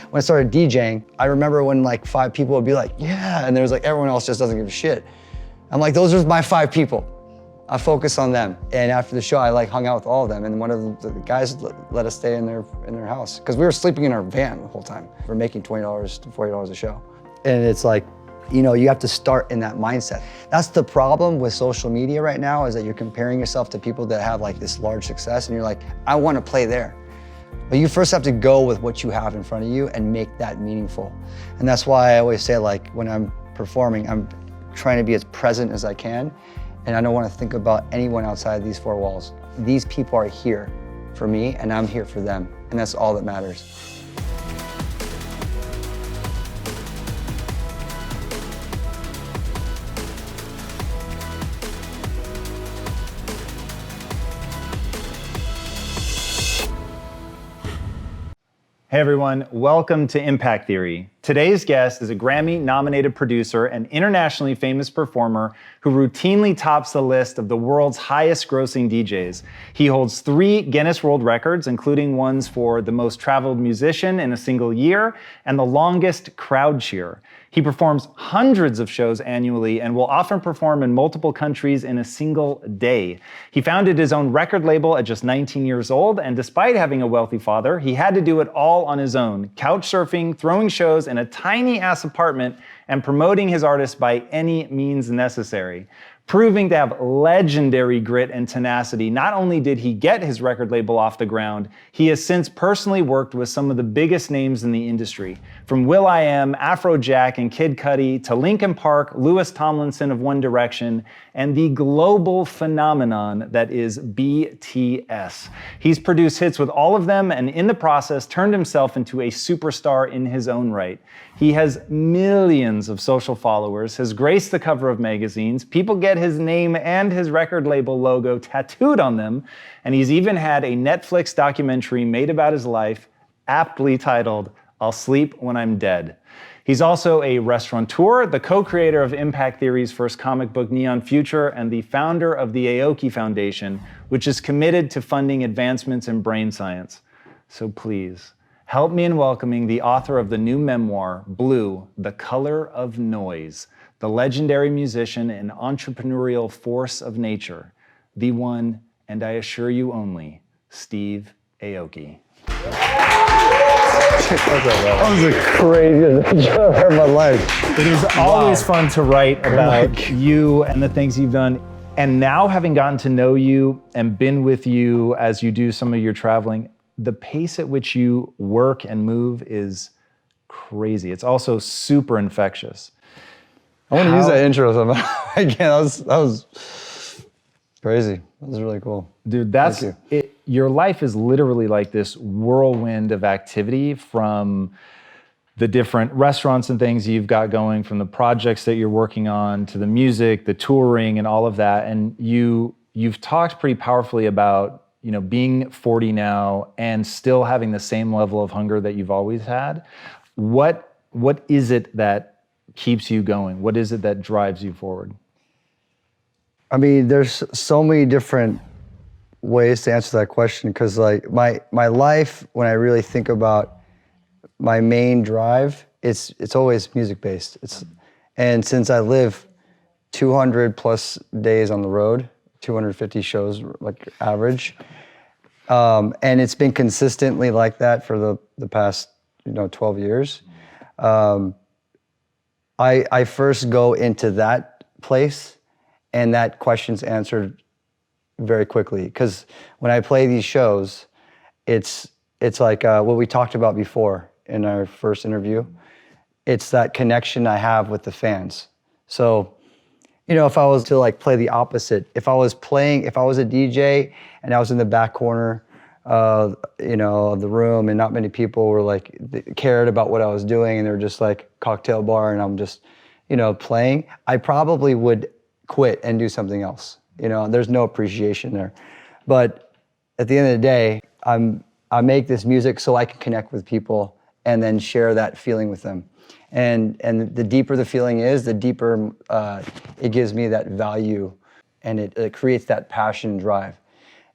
When I started DJing, I remember when like 5 people would be like, yeah, and there was like everyone else just doesn't give a shit. I'm like, those are my 5 people. I focus on them. And after the show, I like hung out with all of them. And one of the guys let us stay in their house because we were sleeping in our van the whole time. We're making $20 to $40 a show. And it's like, you know, you have to start in that mindset. That's the problem with social media right now, is that you're comparing yourself to people that have like this large success and you're like, I want to play there. But you first have to go with what you have in front of you and make that meaningful. And that's why I always say, like, when I'm performing, I'm trying to be as present as I can. And I don't want to think about anyone outside these 4 walls. These people are here for me and I'm here for them. And that's all that matters. Hey everyone, welcome to Impact Theory. Today's guest is a Grammy-nominated producer and internationally famous performer who routinely tops the list of the world's highest-grossing DJs. He holds 3 Guinness World Records, including ones for the most traveled musician in a single year and the longest crowd cheer. He performs hundreds of shows annually and will often perform in multiple countries in a single day. He founded his own record label at just 19 years old, and despite having a wealthy father, he had to do it all on his own, couch surfing, throwing shows in a tiny-ass apartment, and promoting his artists by any means necessary. Proving to have legendary grit and tenacity, not only did he get his record label off the ground, he has since personally worked with some of the biggest names in the industry. From will.i.am, Afrojack, and Kid Cudi, to Linkin Park, Louis Tomlinson of One Direction, and the global phenomenon that is BTS. He's produced hits with all of them, and in the process, turned himself into a superstar in his own right. He has millions of social followers, has graced the cover of magazines, people get his name and his record label logo tattooed on them, and he's even had a Netflix documentary made about his life, aptly titled, I'll Sleep When I'm Dead. He's also a restaurateur, the co-creator of Impact Theory's first comic book, Neon Future, and the founder of the Aoki Foundation, which is committed to funding advancements in brain science. So please, help me in welcoming the author of the new memoir, Blue, The Color of Noise, the legendary musician and entrepreneurial force of nature, the one, and I assure you only, Steve Aoki. That was the craziest intro I've heard in my life. It is always fun to write about you and the things you've done. And now, having gotten to know you and been with you as you do some of your traveling, the pace at which you work and move is crazy. It's also super infectious. I want to use that intro somehow. Again, that was crazy. That was really cool. Dude, that's it. Your life is literally like this whirlwind of activity, from the different restaurants and things you've got going, from the projects that you're working on, to the music, the touring, and all of that. And you've talked pretty powerfully about, you know, being 40 now and still having the same level of hunger that you've always had. What is it that keeps you going? What is it that drives you forward? I mean, there's so many different ways to answer that question, because like my life, when I really think about my main drive, it's always music based. And since I live 200 plus days on the road, 250 shows like average, and it's been consistently like that for the past 12 years. I first go into that place, and that question's answered very quickly. Because when I play these shows, it's like what we talked about before in our first interview. It's that connection I have with the fans. So, if I was to like play the opposite, if I was a DJ and I was in the back corner, of the room, and not many people were like cared about what I was doing, and they were just like cocktail bar, and I'm just, playing, I probably would quit and do something else. There's no appreciation there. But at the end of the day, I make this music so I can connect with people and then share that feeling with them. And the deeper the feeling is, the deeper it gives me that value, and it creates that passion and drive.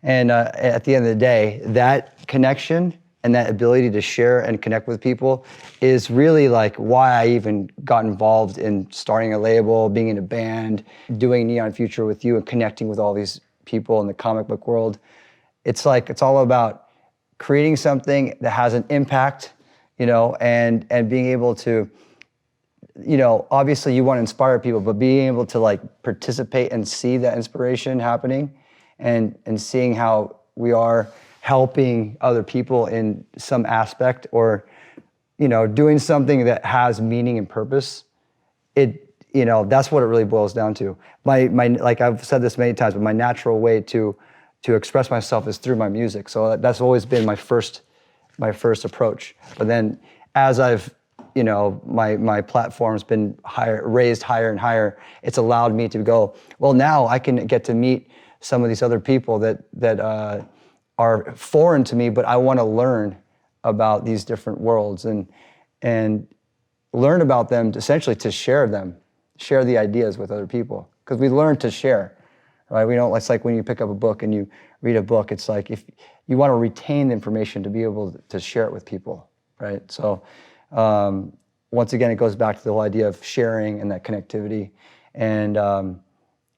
And at the end of the day, that connection and that ability to share and connect with people is really like why I even got involved in starting a label, being in a band, doing Neon Future with you, and connecting with all these people in the comic book world. It's like, it's all about creating something that has an impact, and being able to, obviously you want to inspire people, but being able to like participate and see that inspiration happening and seeing how we are helping other people in some aspect, or doing something that has meaning and purpose. That's what it really boils down to. My like I've said this many times, but my natural way to express myself is through my music. So that's always been my first approach. But then as I've my platform's been raised higher and higher, it's allowed me to go, well, now I can get to meet some of these other people that are foreign to me, but I want to learn about these different worlds and learn about them, essentially to share the ideas with other people. Because we learn to share, right? We don't, it's like when you pick up a book and you read a book, it's like if you want to retain the information to be able to share it with people, right? So once again, it goes back to the whole idea of sharing and that connectivity. And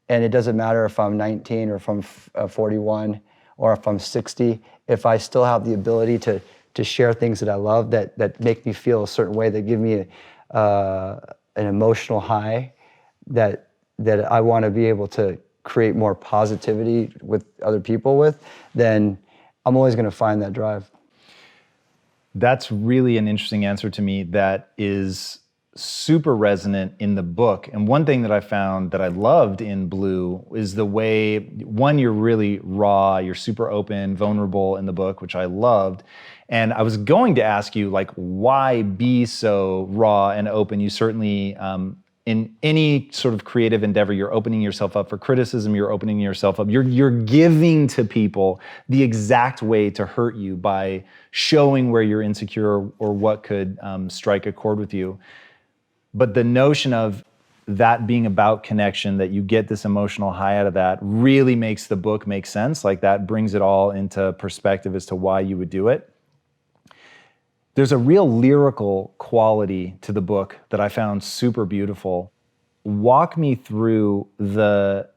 it doesn't matter if I'm 19 or if I'm 41 or if I'm 60, if I still have the ability to share things that I love that make me feel a certain way, that give me an emotional high, that I want to be able to create more positivity with other people with, then I'm always going to find that drive. That's really an interesting answer to me that is super resonant in the book. And one thing that I found that I loved in Blue is the way, one, you're really raw, you're super open, vulnerable in the book, which I loved. And I was going to ask you, like, why be so raw and open? You certainly, in any sort of creative endeavor, you're opening yourself up for criticism, you're opening yourself up, you're giving to people the exact way to hurt you by showing where you're insecure or what could strike a chord with you. But the notion of that being about connection, that you get this emotional high out of that, really makes the book make sense. Like, that brings it all into perspective as to why you would do it. There's a real lyrical quality to the book that I found super beautiful. Walk me through the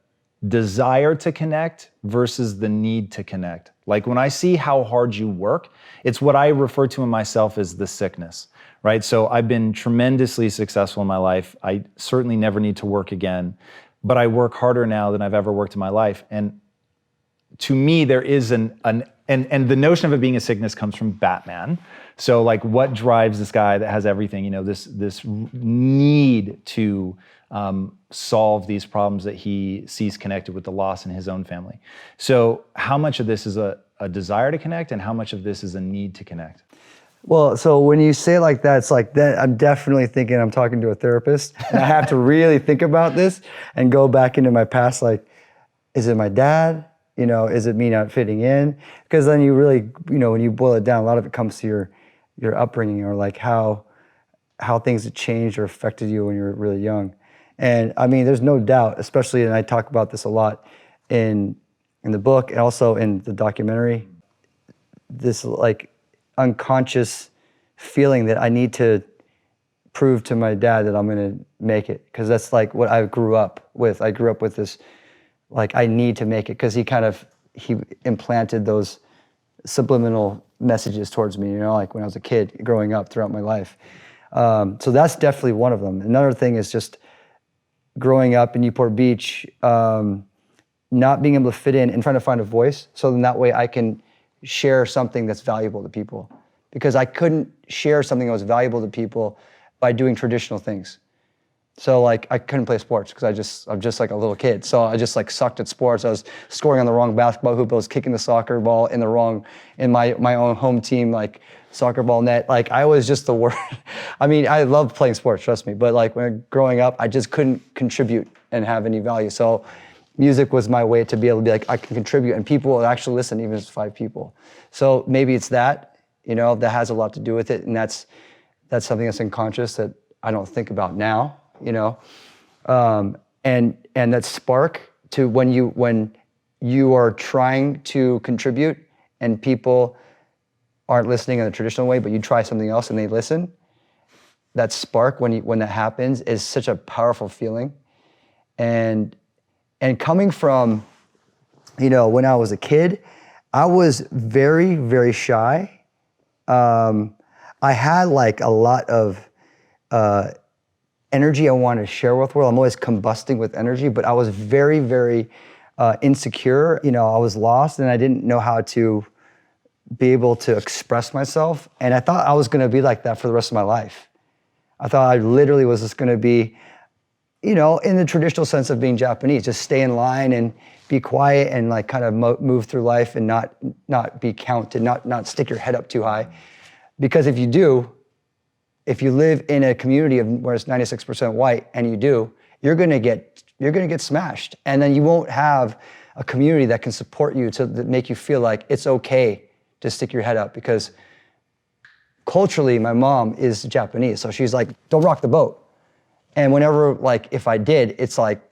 desire to connect versus the need to connect. Like, when I see how hard you work, it's what I refer to in myself as the sickness, right? So I've been tremendously successful in my life. I certainly never need to work again, but I work harder now than I've ever worked in my life. And to me, there is and the notion of it being a sickness comes from Batman. So, like, what drives this guy that has everything? This need to solve these problems that he sees connected with the loss in his own family. So, how much of this is a desire to connect, and how much of this is a need to connect? Well, so when you say it like that, it's like that I'm definitely thinking I'm talking to a therapist, and I have to really think about this and go back into my past. Like, is it my dad? Is it me not fitting in? Because then you really, when you boil it down, a lot of it comes to your upbringing, or like how things have changed or affected you when you were really young. And I mean, there's no doubt, especially, and I talk about this a lot in the book and also in the documentary, this like unconscious feeling that I need to prove to my dad that I'm gonna make it, because that's like what I grew up with. I grew up with this, like, I need to make it, because he implanted those subliminal messages towards me, like when I was a kid growing up throughout my life. So that's definitely one of them. Another thing is just growing up in Newport Beach, not being able to fit in and trying to find a voice, so then that way I can share something that's valuable to people. Because I couldn't share something that was valuable to people by doing traditional things. So like, I couldn't play sports because I'm just like a little kid. So I just like sucked at sports. I was scoring on the wrong basketball hoop. I was kicking the soccer ball in my own home team, like soccer ball net. Like, I was just the worst. I mean, I loved playing sports, trust me. But like, when growing up, I just couldn't contribute and have any value. So music was my way to be able to be like, I can contribute, and people will actually listen, even if it's 5 people. So maybe it's that, that has a lot to do with it. And that's something that's unconscious that I don't think about now. And that spark to when you are trying to contribute and people aren't listening in the traditional way, but you try something else and they listen, that spark when that happens is such a powerful feeling. And coming from, when I was a kid, I was very, very shy. I had like a lot of energy I wanted to share with the world. I'm always combusting with energy, but I was very, very insecure. I was lost and I didn't know how to be able to express myself. And I thought I was gonna be like that for the rest of my life. I thought I literally was just gonna be, in the traditional sense of being Japanese, just stay in line and be quiet and like kind of move through life and not be counted, not stick your head up too high. Because if you live in a community where it's 96% white and you're gonna get smashed. And then you won't have a community that can support you to make you feel like it's okay to stick your head up. Because culturally, my mom is Japanese, so she's like, don't rock the boat. And whenever, like, if I did, it's like,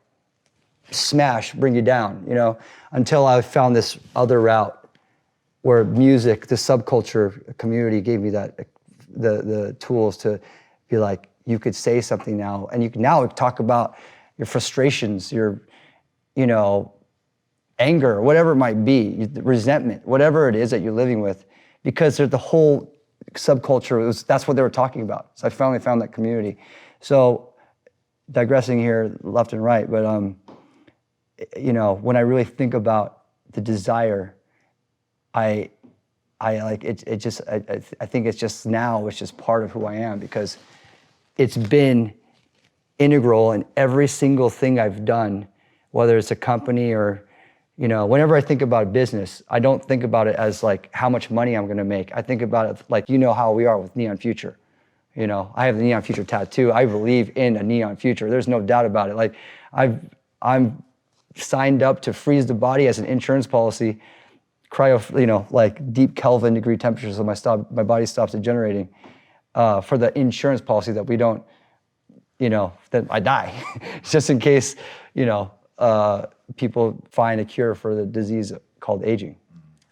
smash, bring you down, until I found this other route where music, the subculture community gave me that, the tools to be like, you could say something now, and you can now talk about your frustrations, your, anger, whatever it might be, resentment, whatever it is that you're living with, because the whole subculture, that's what they were talking about. So I finally found that community. So digressing here left and right, but when I really think about the desire, I like it. It just I think it's just now. It's just part of who I am because it's been integral in every single thing I've done, whether it's a company or, whenever I think about business, I don't think about it as like how much money I'm going to make. I think about it like how we are with Neon Future. I have the Neon Future tattoo. I believe in a neon future. There's no doubt about it. Like I'm signed up to freeze the body as an insurance policy, like deep Kelvin degree temperatures, so my body stops degenerating, for the insurance policy that we don't, that I die, just in case, people find a cure for the disease called aging.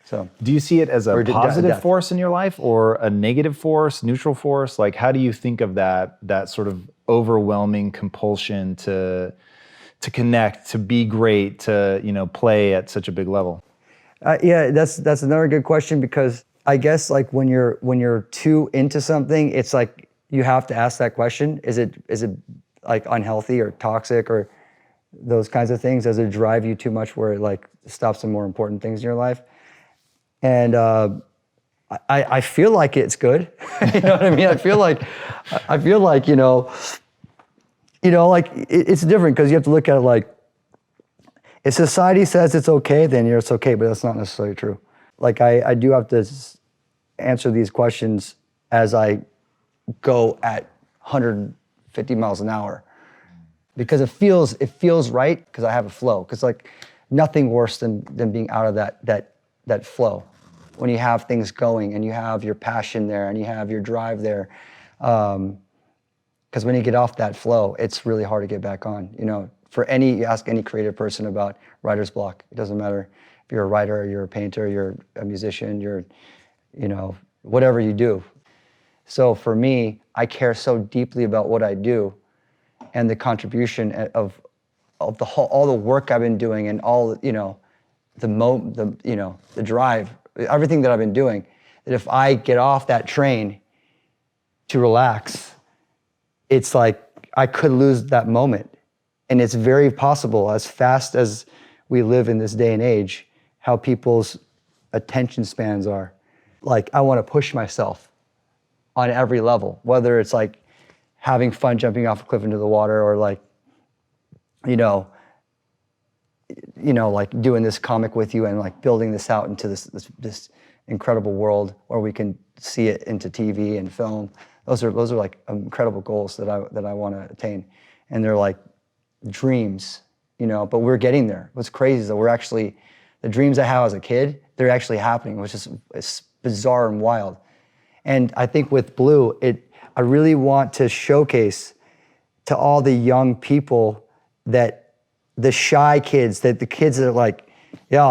So, do you see it as a positive force in your life or a negative force, neutral force? Like, how do you think of that sort of overwhelming compulsion to connect, to be great, to, play at such a big level? Yeah, that's another good question, because I guess like when you're too into something, it's like you have to ask that question. Is it like unhealthy or toxic or those kinds of things? Does it drive you too much where it like stops the more important things in your life? And I feel like it's good. You know what I mean? I feel like like it's different, because you have to look at it like, if society says it's okay, then it's okay, but that's not necessarily true. Like I do have to answer these questions as I go at 150 miles an hour, because it feels right, because I have a flow. Because like nothing worse than being out of that flow, when you have things going and you have your passion there and you have your drive there. Because when you get off that flow, it's really hard to get back on. You ask any creative person about writer's block. It doesn't matter if you're a writer, you're a painter, you're a musician, you're, whatever you do. So for me, I care so deeply about what I do and the contribution of all the work I've been doing and all, the drive, everything that I've been doing, that if I get off that train to relax, it's like I could lose that moment. And it's very possible, as fast as we live in this day and age, how people's attention spans are. Like, I want to push myself on every level, whether it's like having fun jumping off a cliff into the water, or like, like doing this comic with you and like building this out into this incredible world where we can see it into TV and film. Those are like incredible goals that I want to attain, and they're like dreams, but we're getting there. What's crazy is that the dreams I had as a kid, they're actually happening, which is it's bizarre and wild. And I think with Blue, I really want to showcase to all the young people, that the shy kids, that the kids that are like, Yeah,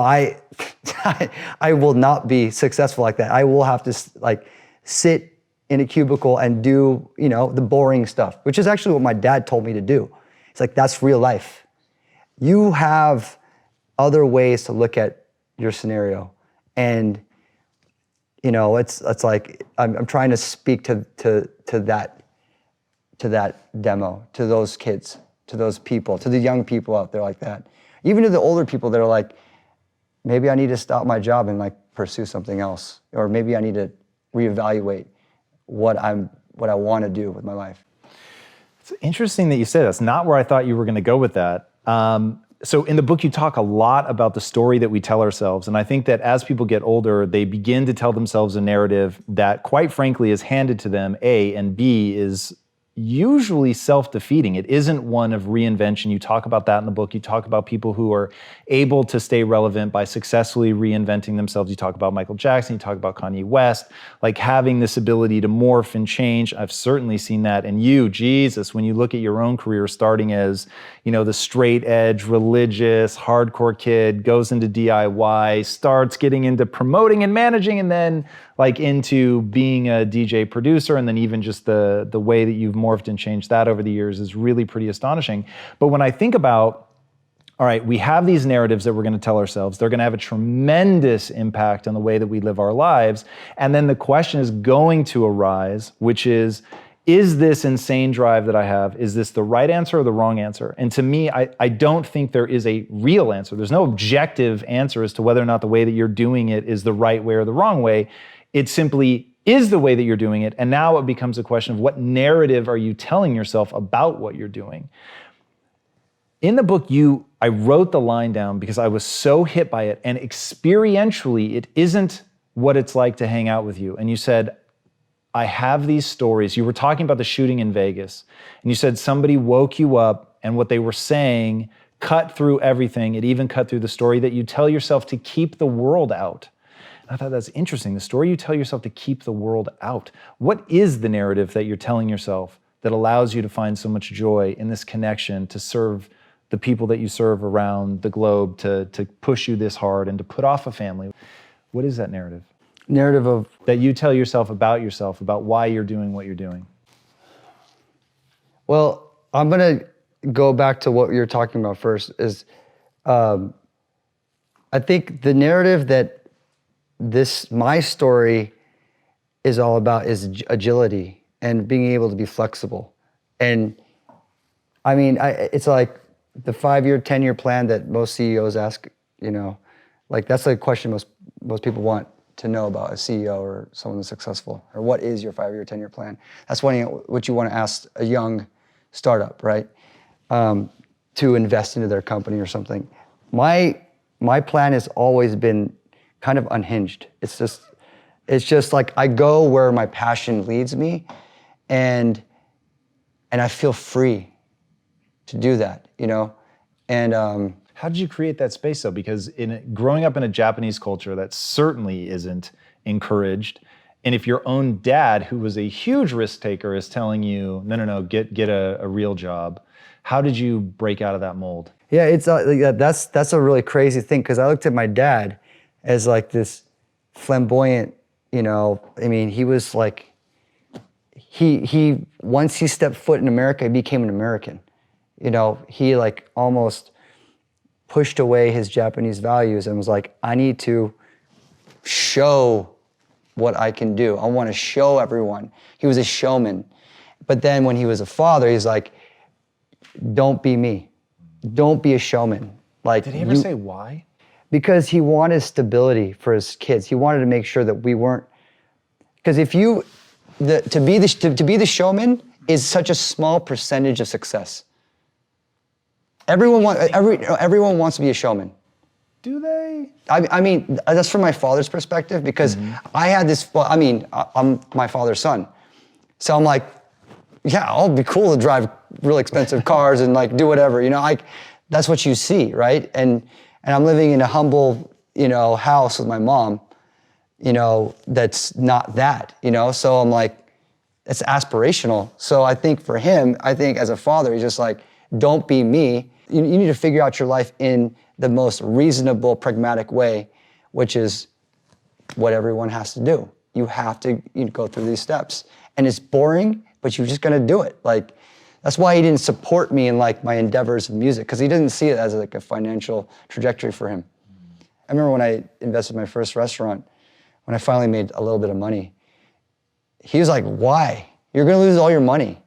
I will not be successful like that. I will have to like sit in a cubicle and do, the boring stuff, which is actually what my dad told me to do. It's like, that's real life. You have other ways to look at your scenario. And, it's like, I'm trying to speak to that demo, to those kids, to those people, to the young people out there like that. Even to the older people that are like, maybe I need to stop my job and like pursue something else. Or maybe I need to reevaluate what I want to do with my life. It's interesting that you say that's not where I thought you were going to go with that. So in the book, you talk a lot about the story that we tell ourselves. And I think that as people get older, they begin to tell themselves a narrative that, quite frankly, is handed to them, A, and B, is usually self-defeating. It isn't one of reinvention. You talk about that in the book. You talk about people who are able to stay relevant by successfully reinventing themselves. You talk about Michael Jackson, you talk about Kanye West, like having this ability to morph and change. I've certainly seen that in you, Jesus, when you look at your own career starting as, the straight edge, religious, hardcore kid, goes into DIY, starts getting into promoting and managing, and then like into being a DJ producer, and then even just the way that you've morphed and changed that over the years is really pretty astonishing. But when I think about, all right, we have these narratives that we're going to tell ourselves, they're going to have a tremendous impact on the way that we live our lives. And then the question is going to arise, which is this insane drive that I have, is this the right answer or the wrong answer? And to me, I don't think there is a real answer. There's no objective answer as to whether or not the way that you're doing it is the right way or the wrong way. It simply is the way that you're doing it. And now it becomes a question of what narrative are you telling yourself about what you're doing? In the book, I wrote the line down because I was so hit by it. And experientially, it isn't what it's like to hang out with you. And you said, I have these stories. You were talking about the shooting in Vegas. And you said somebody woke you up and what they were saying cut through everything. It even cut through the story that you tell yourself to keep the world out. I thought that's interesting. The story you tell yourself to keep the world out. What is the narrative that you're telling yourself that allows you to find so much joy in this connection to serve the people that you serve around the globe, to push you this hard and to put off a family? What is that narrative? Narrative of? That you tell yourself, about why you're doing what you're doing. Well, I'm going to go back to what you're talking about first is, I think the narrative that my story is all about is agility and being able to be flexible. And I mean, it's like the 5-year, 10-year plan that most CEOs ask, like that's the question most people want to know about a CEO or someone that's successful, or what is your 5-year, 10-year plan? That's what you want to ask a young startup, right? To invest into their company or something. My plan has always been kind of unhinged. It's just like I go where my passion leads me, and I feel free to do that, And how did you create that space though? Because growing up in a Japanese culture, that certainly isn't encouraged. And if your own dad, who was a huge risk taker, is telling you, no, get a real job, how did you break out of that mold? Yeah, it's that's a really crazy thing, because I looked at my dad as like this flamboyant, I mean, he was like, he once he stepped foot in America, he became an American. He like almost pushed away his Japanese values and was like, I need to show what I can do. I want to show everyone. He was a showman. But then when he was a father, he's like, don't be me. Don't be a showman. Like, did he ever say why? Because he wanted stability for his kids. He wanted to make sure that we weren't, because if to be the showman is such a small percentage of success. Everyone wants to be a showman. Do they? I mean, that's from my father's perspective, because I had this, I'm my father's son. So I'm like, yeah, I'll be cool to drive really expensive cars and like do whatever, that's what you see, right? And I'm living in a humble, house with my mom, that's not that, so I'm like, it's aspirational. So I think for him, as a father, he's just like, don't be me. You need to figure out your life in the most reasonable, pragmatic way, which is what everyone has to do. You have to go through these steps. And it's boring, but you're just gonna do it. Like, that's why he didn't support me in like my endeavors in music, because he didn't see it as like a financial trajectory for him. I remember when I invested in my first restaurant, when I finally made a little bit of money, he was like, why? You're gonna lose all your money.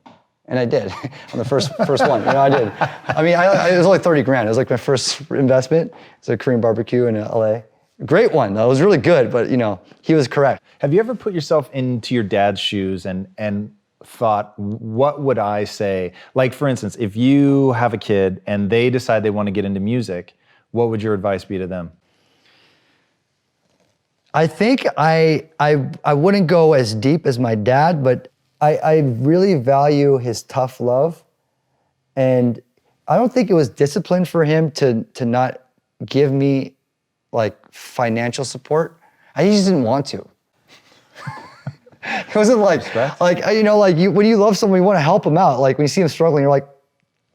And I did on the first one. I did. I mean, it was only 30 grand. It was like my first investment. It's a Korean barbecue in LA. Great one, though. It was really good, but he was correct. Have you ever put yourself into your dad's shoes and thought, what would I say? Like, for instance, if you have a kid and they decide they want to get into music, what would your advice be to them? I think I wouldn't go as deep as my dad, but I really value his tough love. And I don't think it was discipline for him to not give me like financial support. He just didn't want to. It wasn't like when you love someone, you want to help them out. Like when you see them struggling, you're like,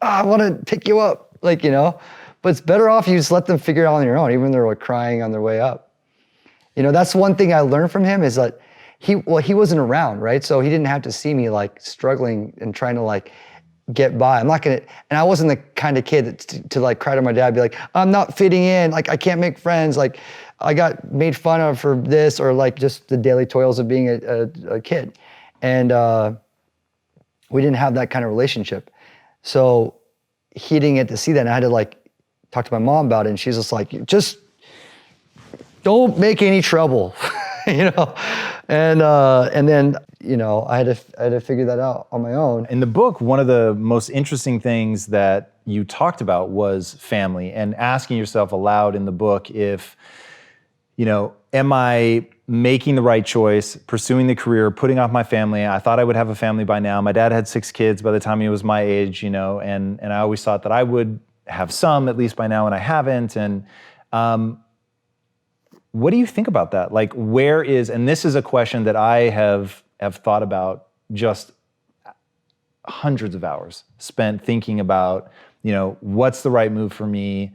I want to pick you up, but it's better off you just let them figure it out on your own, even when they're like crying on their way up. That's one thing I learned from him is that he wasn't around, right? So he didn't have to see me like struggling and trying to like get by. I'm not gonna, and I wasn't the kind of kid that to like cry to my dad, be like, I'm not fitting in, like I can't make friends, like I got made fun of for this, or like just the daily toils of being a kid. And we didn't have that kind of relationship. So he didn't get to see that, and I had to like talk to my mom about it, and she's just like, just don't make any trouble, And then I had to figure that out on my own. In the book, one of the most interesting things that you talked about was family, and asking yourself aloud in the book if, am I making the right choice, pursuing the career, putting off my family? I thought I would have a family by now. My dad had 6 kids by the time he was my age, and I always thought that I would have some at least by now, and I haven't. And what do you think about that? Like, where is, and this is a question that I have thought about, just hundreds of hours spent thinking about, what's the right move for me?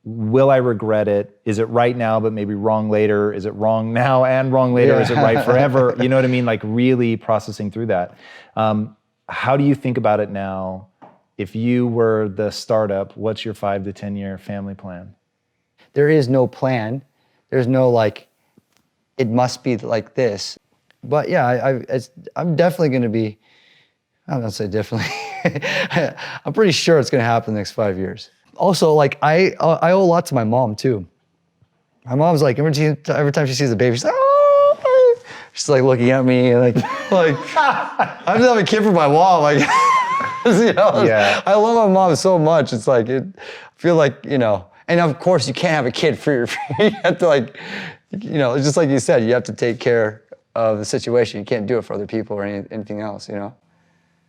Will I regret it? Is it right now, but maybe wrong later? Is it wrong now and wrong later? Yeah. Is it right forever? You know what I mean? Like really processing through that. How do you think about it now? If you were the startup, what's your 5 to 10 year family plan? There is no plan. There's no like, it must be like this. But yeah, I'm definitely going to be, I'm not say definitely, I'm pretty sure it's going to happen in the next 5 years. Also, like I owe a lot to my mom too. My mom's like, every time she sees a baby, she's like, oh, she's like looking at me and like I just have a kid for my mom. Like, yeah. I love my mom so much. It's like, I feel like, and of course you can't have a kid for you have to like, just like you said, you have to take care of the situation. You can't do it for other people or anything else,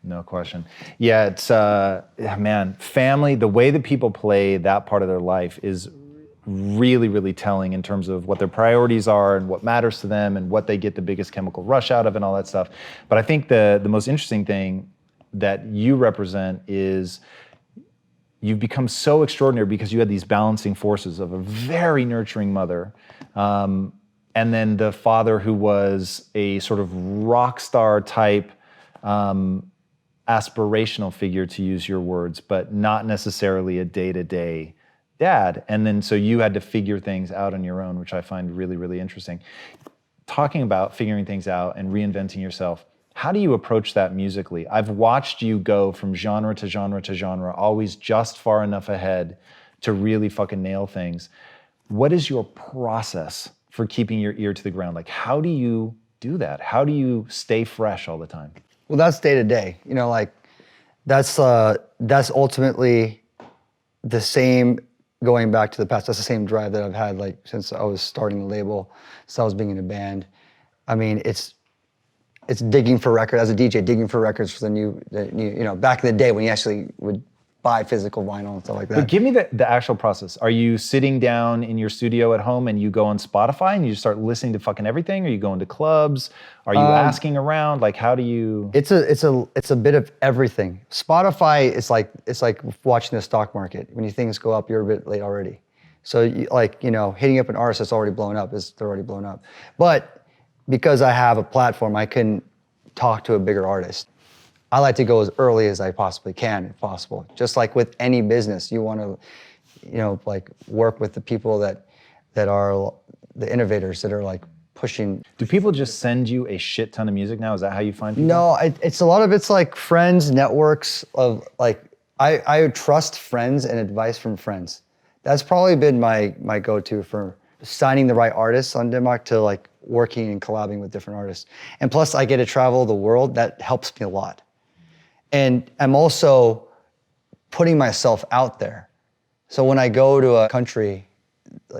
No question. Yeah, it's, man, family, the way that people play that part of their life is really, really telling in terms of what their priorities are and what matters to them and what they get the biggest chemical rush out of and all that stuff. But I think the most interesting thing that you represent is you've become so extraordinary because you had these balancing forces of a very nurturing mother, and then the father who was a sort of rock star type, aspirational figure, to use your words, but not necessarily a day-to-day dad. And then so you had to figure things out on your own, which I find really, really interesting. Talking about figuring things out and reinventing yourself, how do you approach that musically? I've watched you go from genre to genre to genre, always just far enough ahead to really fucking nail things. What is your process for keeping your ear to the ground? Like, how do you do that? How do you stay fresh all the time? Well, that's day to day. Like that's ultimately the same, going back to the past. That's the same drive that I've had like since I was starting the label, since I was being in a band. I mean, it's digging for records as a DJ, digging for records for the new, back in the day when you actually would buy physical vinyl and stuff like that. But give me the actual process. Are you sitting down in your studio at home and you go on Spotify and you start listening to fucking everything? Are you going to clubs? Are you asking around? Like, how do you? It's a bit of everything. Spotify is like watching the stock market. When things go up, you're a bit late already. So hitting up an artist that's already blown up they're already blown up. But because I have a platform, I can talk to a bigger artist. I like to go as early as I possibly can, if possible. Just like with any business, you want to, like work with the people that are the innovators that are like pushing. Do people just send you a shit ton of music now? Is that how you find people? No, it's a lot of it's like friends, networks of like, I trust friends and advice from friends. That's probably been my go-to for signing the right artists on Denmark to like working and collabing with different artists. And plus I get to travel the world, that helps me a lot. And I'm also putting myself out there. So when I go to a country,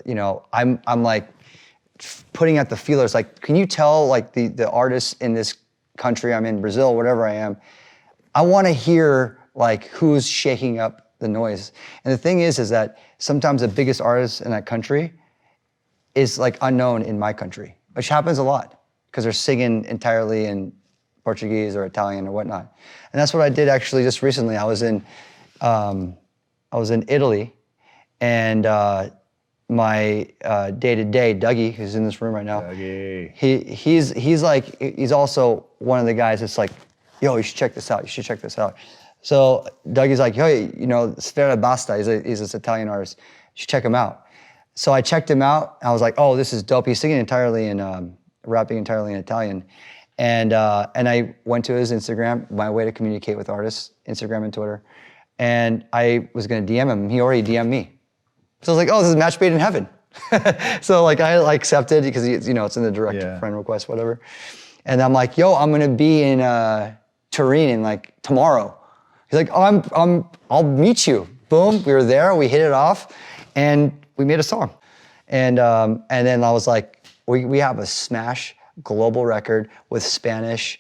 I'm like putting out the feelers. Like, can you tell like the artists in this country, I'm in Brazil, whatever I am, I want to hear like who's shaking up the noise. And the thing is that sometimes the biggest artist in that country is like unknown in my country, which happens a lot because they're singing entirely in Portuguese or Italian or whatnot. And that's what I did actually just recently. I was in Italy, and my day-to-day, Dougie, who's in this room right now, Dougie. he's also one of the guys that's like, yo, you should check this out. You should check this out. So Dougie's like, hey, Sfera Basta, he's this Italian artist. You should check him out. So I checked him out. I was like, oh, this is dope. He's singing entirely in, rapping entirely in Italian. And I went to his Instagram, my way to communicate with artists, Instagram and Twitter. And I was gonna DM him. He already DM'd me. So I was like, oh, this is a match made in heaven. So like I accepted because it's in the direct friend request, whatever. And I'm like, yo, I'm gonna be in Turin in like tomorrow. He's like, oh, I'll meet you. Boom, we were there, we hit it off, and we made a song. And then I was like, we have a smash global record with Spanish,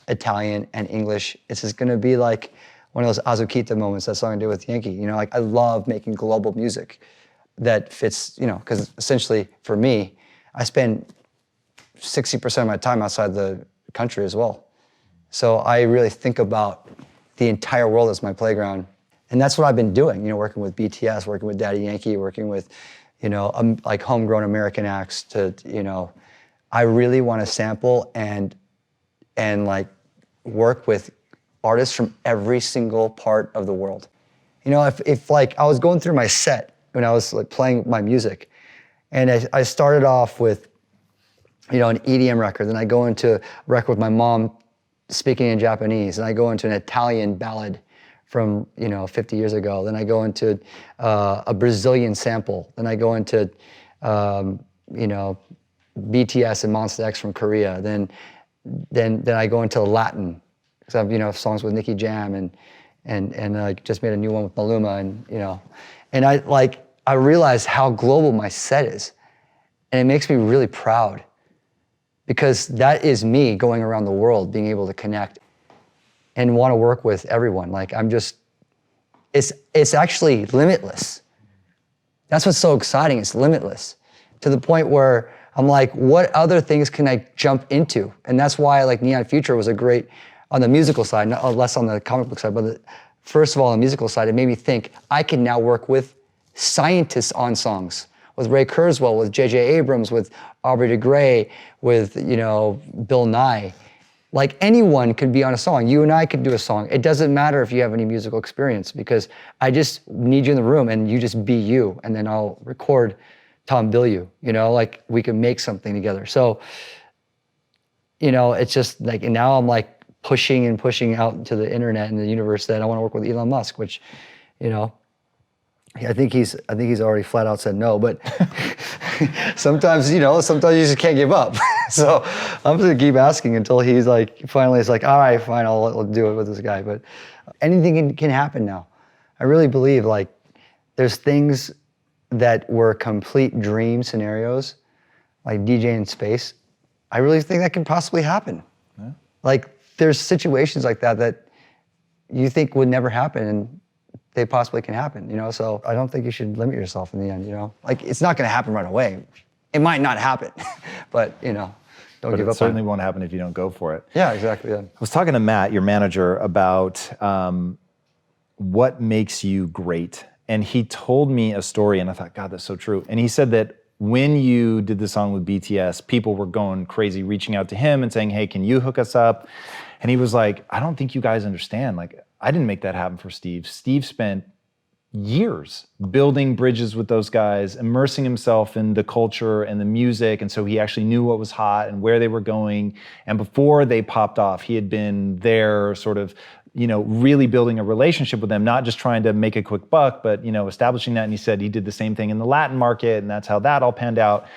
Italian, and English. It's just gonna be like one of those Azuquita moments, that song I did with Yankee. Like I love making global music that fits, because essentially for me, I spend 60% of my time outside the country as well. So I really think about the entire world as my playground. And that's what I've been doing, working with BTS, working with Daddy Yankee, working with, like homegrown American acts to, I really want to sample and like work with artists from every single part of the world. If like I was going through my set when I was like playing my music, and I started off with, an EDM record, then I go into a record with my mom speaking in Japanese, and I go into an Italian ballad from 50 years ago, then I go into a Brazilian sample, then I go into BTS and Monsta X from Korea, then I go into Latin, because I have songs with Nicky Jam and I just made a new one with Maluma, and I realized how global my set is, and it makes me really proud, because that is me going around the world, being able to connect and want to work with everyone. Like it's actually limitless. That's what's so exciting. It's limitless to the point where I'm like, what other things can I jump into? And that's why like Neon Future was a great, on the musical side, not less on the comic book side, but first of all, on the musical side, it made me think I can now work with scientists on songs, with Ray Kurzweil, with J.J. Abrams, with Aubrey de Grey, with, Bill Nye. Like anyone could be on a song. You and I could do a song. It doesn't matter if you have any musical experience, because I just need you in the room and you just be you, and then I'll record Tom Bilyeu, like we can make something together. So, it's just like, and now I'm like pushing out into the internet and the universe that I want to work with Elon Musk, which, I think he's already flat out said no, but sometimes you just can't give up. So I'm just gonna keep asking until he's like, finally it's like, all right, fine, I'll do it with this guy. But anything can happen now. I really believe like there's things that were complete dream scenarios, like DJ in space. I really think that can possibly happen. Yeah. Like there's situations like that you think would never happen, and they possibly can happen, So I don't think you should limit yourself in the end, Like, it's not going to happen right away. It might not happen, but, don't But give it up certainly on it. won't happen if you don't go for it. Yeah, exactly. Yeah. I was talking to Matt, your manager, about what makes you great. And he told me a story, and I thought, God, that's so true. And he said that when you did the song with BTS, people were going crazy, reaching out to him and saying, hey, can you hook us up? And he was like, I don't think you guys understand. Like, I didn't make that happen for Steve. Steve spent years building bridges with those guys, immersing himself in the culture and the music. And so he actually knew what was hot and where they were going. And before they popped off, he had been there sort of, really building a relationship with them, not just trying to make a quick buck, but, establishing that. And he said he did the same thing in the Latin market, and that's how that all panned out.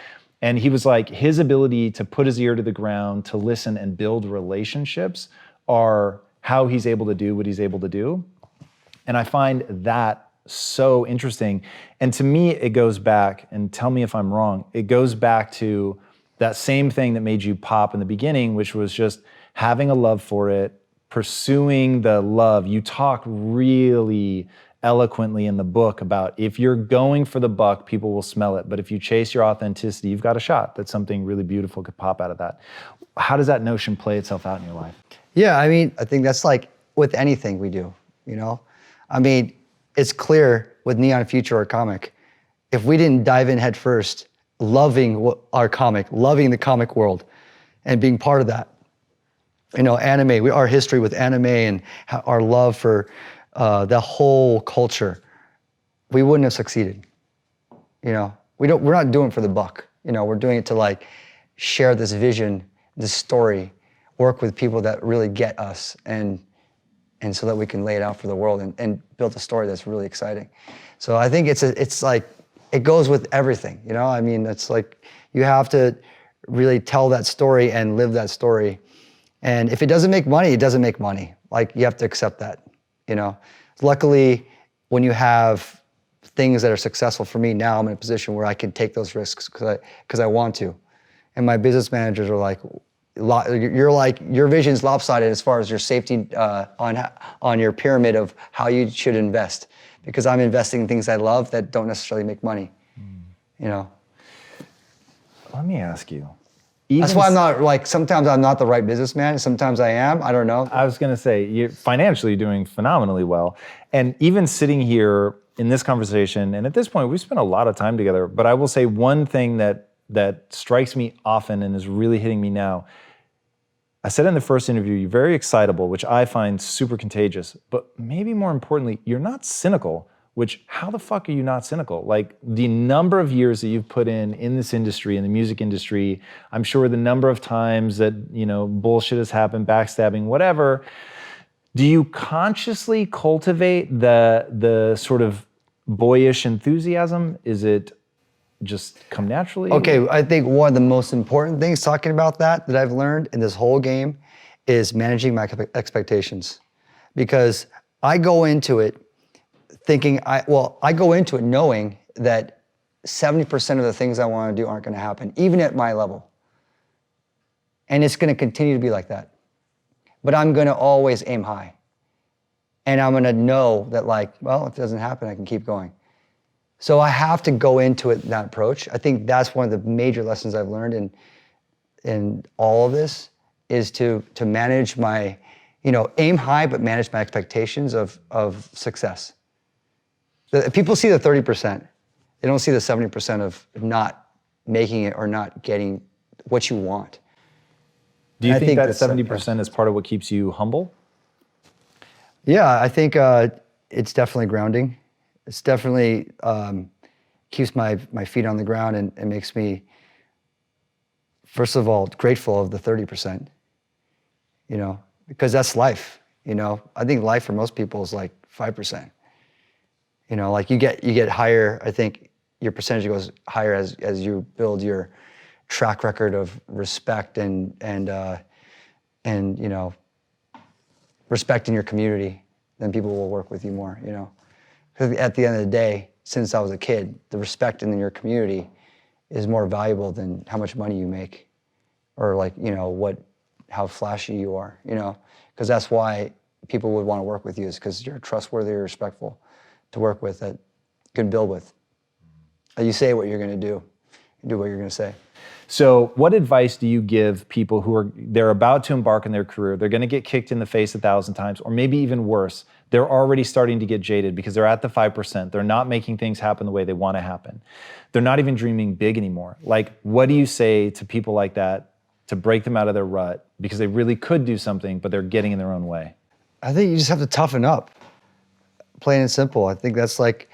And he was like, his ability to put his ear to the ground, to listen and build relationships are how he's able to do what he's able to do. And I find that so interesting. And to me, it goes back, and tell me if I'm wrong, it goes back to that same thing that made you pop in the beginning, which was just having a love for it, pursuing the love. You talk really eloquently in the book about if you're going for the buck, people will smell it. But if you chase your authenticity, you've got a shot that something really beautiful could pop out of that. How does that notion play itself out in your life? Yeah, I mean, I think that's like with anything we do, I mean, it's clear with Neon Future or comic, if we didn't dive in head first, loving our comic, loving the comic world, and being part of that, anime, our history with anime and our love for the whole culture, we wouldn't have succeeded. We're not doing it for the buck. We're doing it to like share this vision, this story, work with people that really get us, and so that we can lay it out for the world and build a story that's really exciting. So I think it's like, it goes with everything, I mean, it's like, you have to really tell that story and live that story. And if it doesn't make money, it doesn't make money. Like, you have to accept that, Luckily, when you have things that are successful for me now, I'm in a position where I can take those risks because I want to. And my business managers are like, your vision's lopsided as far as your safety on your pyramid of how you should invest, because I'm investing in things I love that don't necessarily make money. Let me ask you. That's why I'm not like, sometimes I'm not the right businessman. Sometimes I am. I don't know. I was going to say, you're financially doing phenomenally well. And even sitting here in this conversation, and at this point, we spent a lot of time together, but I will say one thing that strikes me often and is really hitting me now. I said in the first interview, you're very excitable, which I find super contagious, but maybe more importantly, you're not cynical, which, how the fuck are you not cynical? Like, the number of years that you've put in this industry, in the music industry, I'm sure the number of times that, bullshit has happened, backstabbing, whatever. Do you consciously cultivate the sort of boyish enthusiasm? Is it just come naturally? Okay, I think one of the most important things talking about that I've learned in this whole game is managing my expectations. Because I go into it thinking, I go into it knowing that 70% of the things I want to do aren't going to happen, even at my level. And it's going to continue to be like that. But I'm going to always aim high. And I'm going to know that, like, well, if it doesn't happen, I can keep going. So I have to go into it that approach. I think that's one of the major lessons I've learned in all of this, is to manage my, aim high, but manage my expectations of success. People see the 30%. They don't see the 70% of not making it or not getting what you want. Do you think that 70% is part of what keeps you humble? Yeah, I think it's definitely grounding. It's definitely keeps my feet on the ground and makes me, first of all, grateful of the 30%, because that's life, I think life for most people is like 5%. Like you get higher, I think your percentage goes higher as you build your track record of respect and respect in your community, then people will work with you more, Because at the end of the day, since I was a kid, the respect in your community is more valuable than how much money you make, or like, how flashy you are, Because that's why people would want to work with you is because you're trustworthy or respectful to work with, that you can build with. You say what you're going to do. You do what you're going to say. So what advice do you give people who they're about to embark on their career, they're going to get kicked in the face 1,000 times, or maybe even worse, they're already starting to get jaded because they're at the 5%, they're not making things happen the way they want to happen. They're not even dreaming big anymore. Like, what do you say to people like that to break them out of their rut because they really could do something, but they're getting in their own way? I think you just have to toughen up, plain and simple. I think that's like,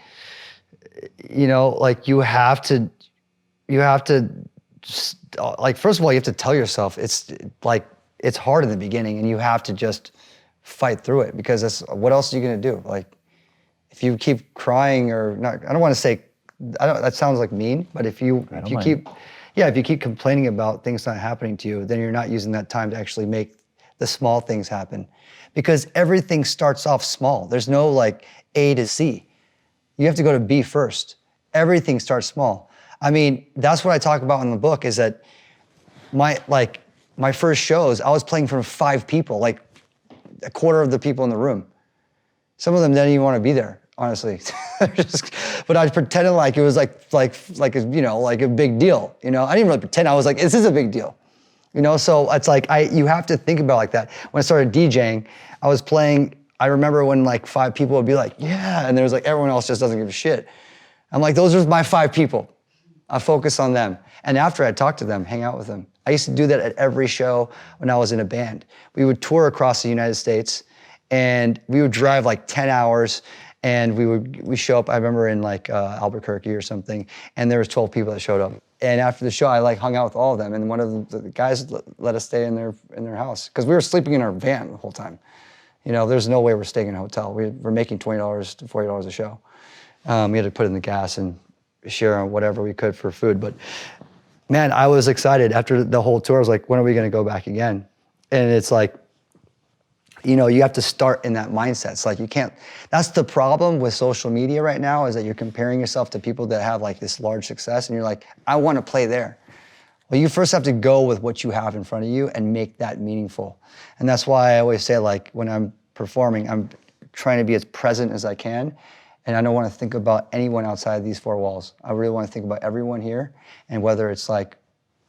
like you have to, like, first of all, you have to tell yourself it's hard in the beginning and you have to just fight through it, because what else are you going to do? Like, if you keep crying or not, I don't want to say, that sounds like mean, but if you keep complaining about things not happening to you, then you're not using that time to actually make the small things happen, because everything starts off small. There's no like A to C. You have to go to B first. Everything starts small. I mean, that's what I talk about in the book, is that my first shows, I was playing for 5 people, like a quarter of the people in the room. Some of them didn't even want to be there, honestly. But I pretended like it was like a big deal. I didn't really pretend. I was like, this is a big deal. So it's like, you have to think about it like that. When I started DJing, I was playing, I remember when like 5 people would be like, yeah, and there's like, everyone else just doesn't give a shit. I'm like, those are my 5 people. I focus on them. And after I talk to them, hang out with them. I used to do that at every show when I was in a band. We would tour across the United States, and we would drive like 10 hours, and we show up, I remember in like Albuquerque or something, and there was 12 people that showed up. And after the show, I like hung out with all of them, and one of the guys let us stay in their house, because we were sleeping in our van the whole time. There's no way we're staying in a hotel. We're making $20 to $40 a show. We had to put in the gas and share on whatever we could for food. But man, I was excited after the whole tour. I was like, when are we going to go back again? And it's like, you have to start in that mindset. It's like, you can't, that's the problem with social media right now, is that you're comparing yourself to people that have like this large success, and you're like, I want to play there. Well, you first have to go with what you have in front of you and make that meaningful. And that's why I always say, like, when I'm performing, I'm trying to be as present as I can. And I don't want to think about anyone outside these 4 walls. I really want to think about everyone here. And whether it's like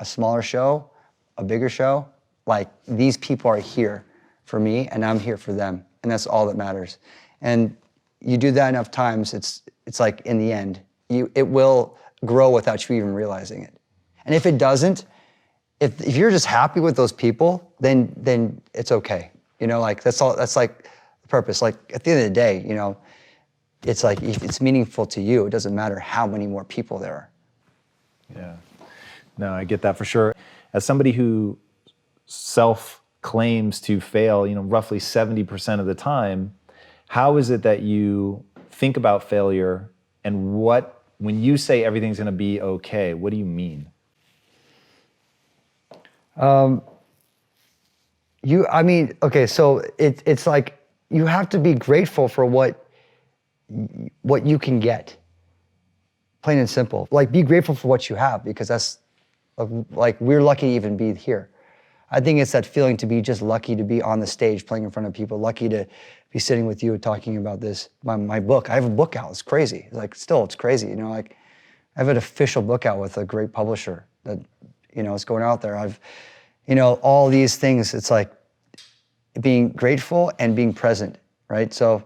a smaller show, a bigger show, like, these people are here for me and I'm here for them. And that's all that matters. And you do that enough times, it's like, in the end, it will grow without you even realizing it. And if it doesn't, if you're just happy with those people, then it's okay. Like, that's all, that's like the purpose. Like, at the end of the day, it's like, if it's meaningful to you, it doesn't matter how many more people there are. Yeah. No, I get that for sure. As somebody who self-claims to fail, roughly 70% of the time, how is it that you think about failure, and when you say everything's going to be okay, what do you mean? Okay, so it's like, you have to be grateful for what you can get, plain and simple. Like, be grateful for what you have, because that's like, we're lucky to even be here. I think it's that feeling to be just lucky to be on the stage playing in front of people, lucky to be sitting with you talking about this. My book, I have a book out. It's crazy. It's crazy. Like, I have an official book out with a great publisher that, it's going out there. I've, all these things. It's like being grateful and being present, right? So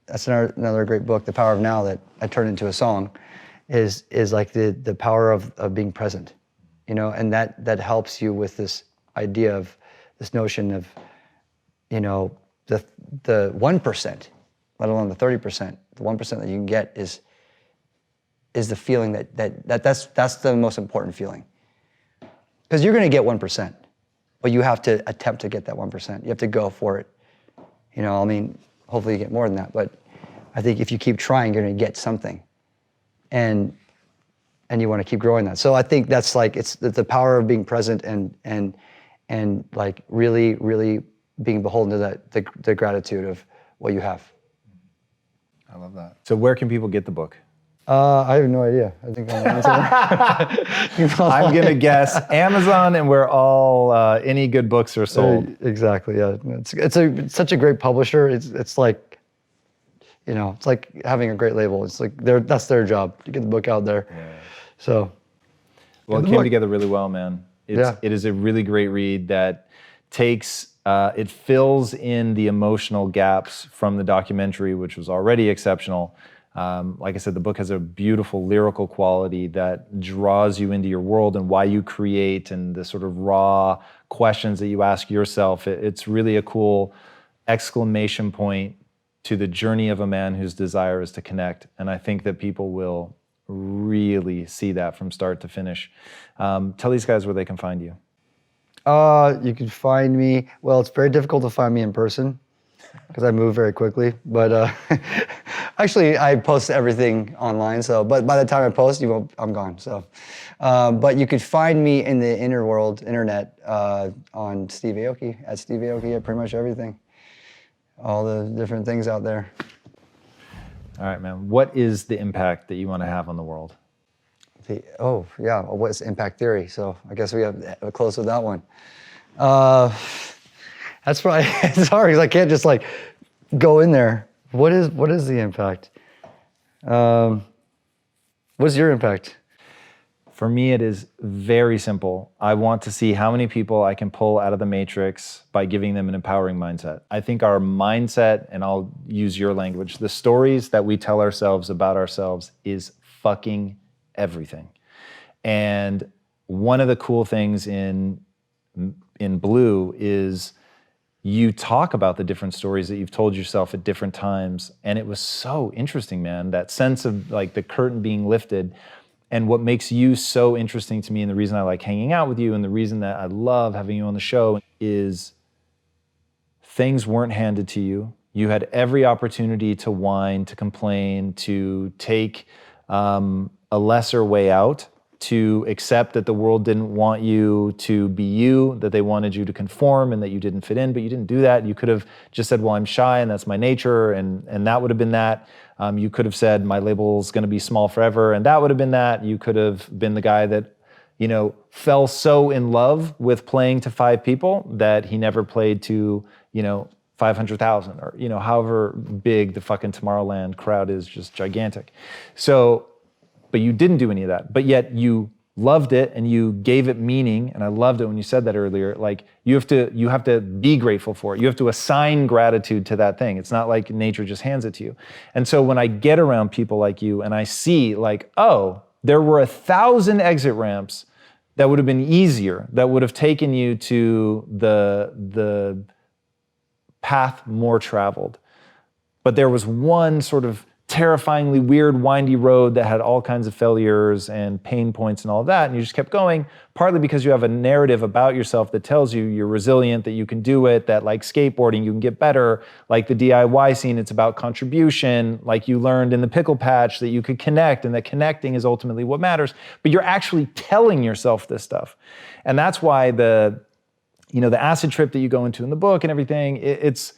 that's another great book, The Power of Now, that I turned into a song, is like the power of being present, and that helps you with this idea of this notion of, the 1%, let alone the 30%. The 1% that you can get is the feeling that's the most important feeling. Because you're going to get 1%, but you have to attempt to get that 1%. You have to go for it. Hopefully you get more than that, but I think if you keep trying, you're going to get something, and you want to keep growing that. So I think that's like, it's the power of being present and like really, really being beholden to the gratitude of what you have. I love that. So where can people get the book? I have no idea. I think I'm gonna guess Amazon and where all any good books are sold. Exactly. Yeah. It's such a great publisher. It's like, it's like having a great label. It's like that's their job to get the book out there. Yeah. So. Well, it came together really well, man. It is a really great read that takes, it fills in the emotional gaps from the documentary, which was already exceptional. Like I said, the book has a beautiful lyrical quality that draws you into your world and why you create and the sort of raw questions that you ask yourself. It's really a cool exclamation point to the journey of a man whose desire is to connect. And I think that people will really see that from start to finish. Tell these guys where they can find you. You can find me, well, it's very difficult to find me in person because I move very quickly, but actually I post everything online, but by the time I post, I'm gone, so. But you could find me in the internet, on Steve Aoki, at Steve Aoki, at pretty much everything. All the different things out there. All right, man. What is the impact that you want to have on the world? What's impact theory? So I guess we have close with that one. That's probably, it's hard because I can't just like go in there. What is the impact? What's your impact? For me, it is very simple. I want to see how many people I can pull out of the matrix by giving them an empowering mindset. I think our mindset, and I'll use your language, the stories that we tell ourselves about ourselves is fucking everything. And one of the cool things in Blue is you talk about the different stories that you've told yourself at different times. And it was so interesting, man, that sense of like the curtain being lifted. And what makes you so interesting to me, and the reason I like hanging out with you, and the reason that I love having you on the show, is things weren't handed to you. You had every opportunity to whine, to complain, to take a lesser way out, to accept that the world didn't want you to be you, that they wanted you to conform and that you didn't fit in, but you didn't do that. You could have just said, well, I'm shy and that's my nature, and that would have been that. You could have said, my label's gonna be small forever, and that would have been that. You could have been the guy that, fell so in love with playing to 5 people that he never played to, 500,000 or, however big the fucking Tomorrowland crowd is, just gigantic. So, but you didn't do any of that, but yet you loved it and you gave it meaning. And I loved it when you said that earlier. Like you have to be grateful for it. You have to assign gratitude to that thing. It's not like nature just hands it to you. And so when I get around people like you and I see like, oh, there were 1,000 exit ramps that would have been easier, that would have taken you to the path more traveled. But there was one sort of terrifyingly weird, windy road that had all kinds of failures and pain points and all of that, and you just kept going, partly because you have a narrative about yourself that tells you you're resilient, that you can do it, that like skateboarding, you can get better, like the DIY scene, it's about contribution, like you learned in the pickle patch that you could connect and that connecting is ultimately what matters, but you're actually telling yourself this stuff. And that's why the acid trip that you go into in the book and everything, it's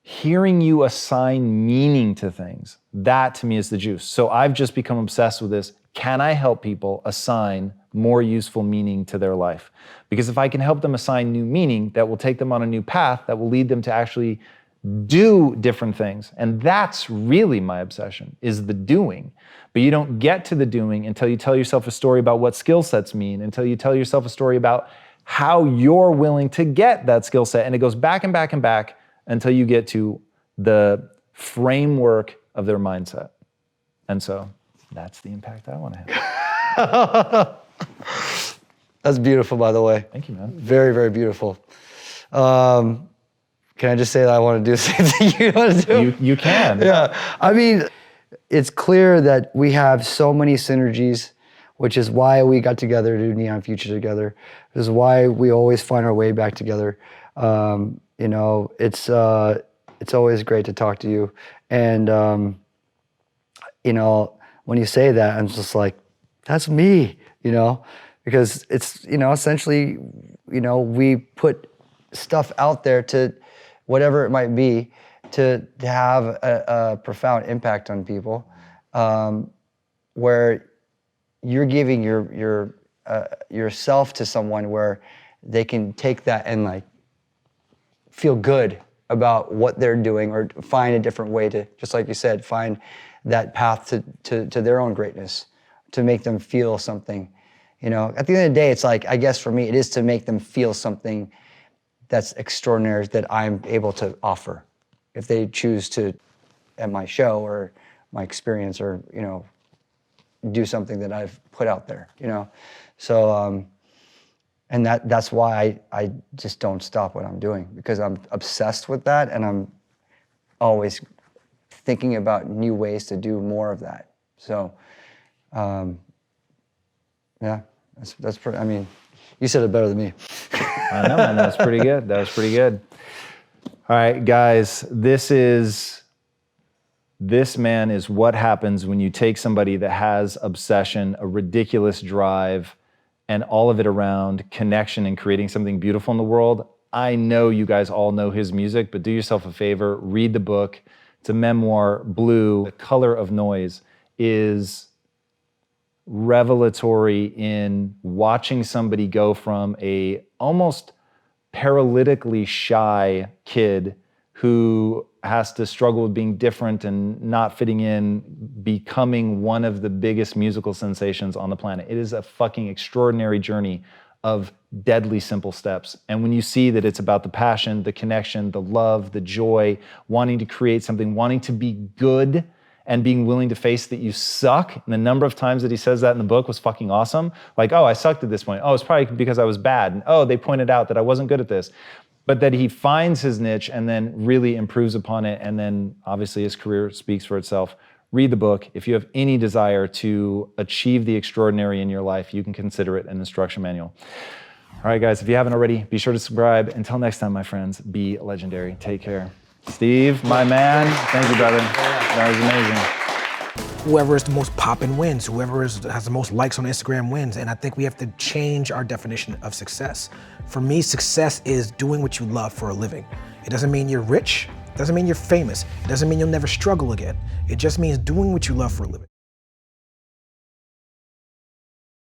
hearing you assign meaning to things. That to me is the juice. So I've just become obsessed with this. Can I help people assign more useful meaning to their life? Because if I can help them assign new meaning, that will take them on a new path, that will lead them to actually do different things. And that's really my obsession, is the doing. But you don't get to the doing until you tell yourself a story about what skill sets mean, until you tell yourself a story about how you're willing to get that skill set. And it goes back and back and back until you get to the framework of their mindset. And so that's the impact I want to have. That's beautiful, by the way. Thank you, man. Very, very beautiful. Can I just say that I want to do the same thing you want to do? You can. Yeah. I mean, it's clear that we have so many synergies, which is why we got together to do Neon Future together. This is why we always find our way back together. It's always great to talk to you. And, when you say that, I'm just like, that's me, because it's, essentially, we put stuff out there to whatever it might be to have a profound impact on people. where you're giving your yourself to someone where they can take that and like feel good about what they're doing, or find a different way to, just like you said, find that path to their own greatness, to make them feel something. You know, at the end of the day, it's like, I guess for me, it is to make them feel something that's extraordinary that I'm able to offer. If they choose to, at my show or my experience, or, you know, do something that I've put out there, you know? So, and that's why I just don't stop what I'm doing, because I'm obsessed with that, and I'm always thinking about new ways to do more of that. So, yeah, that's pretty, I mean, you said it better than me. I know, man, that was pretty good. That was pretty good. All right, guys, this man is what happens when you take somebody that has obsession, a ridiculous drive, and all of it around connection and creating something beautiful in the world. I know you guys all know his music, but do yourself a favor, read the book. It's a memoir. Blue, The Color of Noise, is revelatory in watching somebody go from a almost paralytically shy kid who has to struggle with being different and not fitting in, becoming one of the biggest musical sensations on the planet. It is a fucking extraordinary journey of deadly simple steps. And when you see that it's about the passion, the connection, the love, the joy, wanting to create something, wanting to be good, and being willing to face that you suck. And the number of times that he says that in the book was fucking awesome. Like, oh, I sucked at this point. Oh, it's probably because I was bad. And oh, they pointed out that I wasn't good at this. But that he finds his niche and then really improves upon it. And then obviously his career speaks for itself. Read the book. If you have any desire to achieve the extraordinary in your life, you can consider it an instruction manual. All right, guys, if you haven't already, be sure to subscribe. Until next time, my friends, be legendary. Take care. Steve, my man, thank you, brother. That was amazing. Whoever is the most poppin' wins. Whoever has the most likes on Instagram wins. And I think we have to change our definition of success. For me, success is doing what you love for a living. It doesn't mean you're rich. It doesn't mean you're famous. It doesn't mean you'll never struggle again. It just means doing what you love for a living.